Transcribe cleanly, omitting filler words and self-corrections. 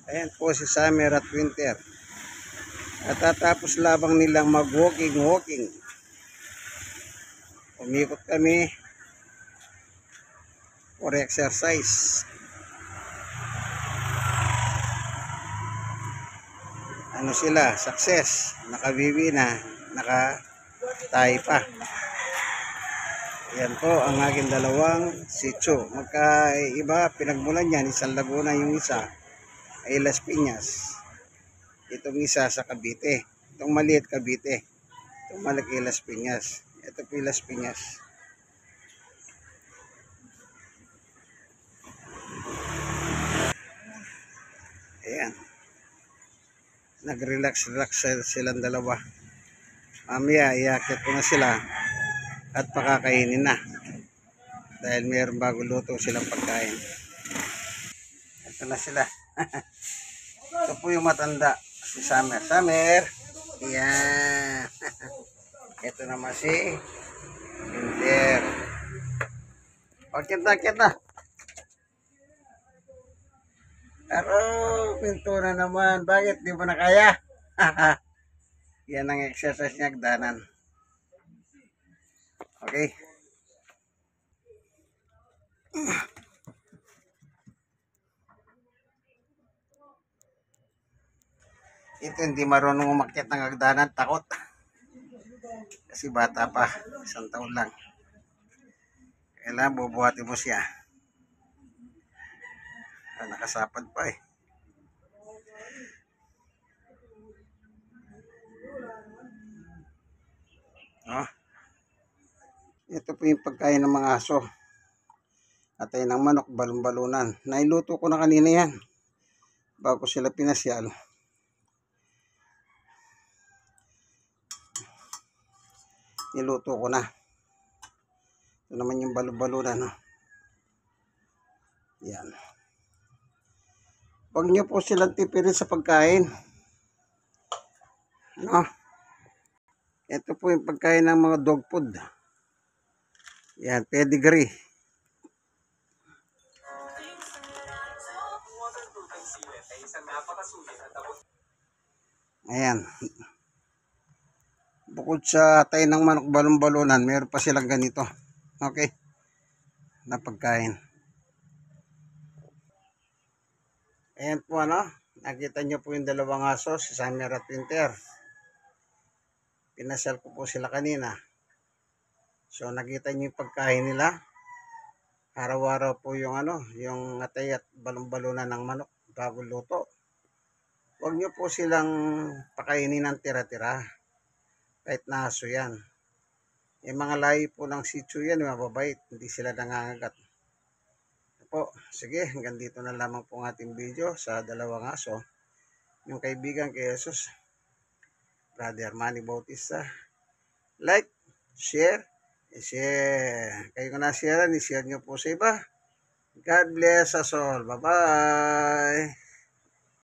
Ayan po si summer at winter. At tatapos labang nilang mag-walking. Umikot kami for exercise. Ano sila? Success. Nakabibi na. Nakatay pa. Yan po ang aking dalawang sitio. Magkaiba, pinagmulan yan. Isang Laguna, yung isa ay Las Piñas. Itong isa sa Cavite. Itong maliit Cavite. Itong malaki Las Piñas. Ito po Las Piñas. Ayan. Nag-relax silang dalawa. Mamaya, iakit ko na sila at pakakainin na. Dahil mayroong bago luto silang pagkain. Ito na sila. Ito po yung matanda. Si Summer. Summer! Ayan. Ito naman si Winter. Pakit na. Pero, pinto na naman. Bakit? Di mo na kaya? Yan ang exercise niya, agdanan. Okay. Ito hindi marunong umakyat ng agdanan. Takot. Kasi bata pa. 1 taon lang. Kailangan bubuhatin mo siya. Nakasapad pa eh. Ito po yung pagkain ng mga aso. Atay ng manok, balon-balunan. Nailuto ko na kanina yan. Bago sila pinasyal. Niluto ko na. Ito naman yung balon-balunan. Yan. Huwag nyo po silang tipirin sa pagkain. Ito po yung pagkain ng mga dog food. Yan, pedigree. Ayan. Bukod sa tayo ng manok balon-balunan, meron pa silang ganito. Okay? Na pagkain. Ayan po nakita nyo po yung dalawang aso, si Summer at Winter. Pinasal ko po sila kanina. So nakita nyo yung pagkain nila. Araw-araw po yung yung atay at balon-balunan ng manok bago luto. Huwag nyo po silang pakainin ng tira-tira. Kahit na aso yan. Yung mga lahi po ng Shih Tzu yan, mababait. Hindi sila nangangagat. Po, sige, hanggang dito na lamang po ang ating video sa dalawang aso. Yung kaibigan kay Jesus, Brother Manny Bautista. Like, share, i-share. Kayo na share, i-share nyo po sa iba. God bless us all. Bye-bye.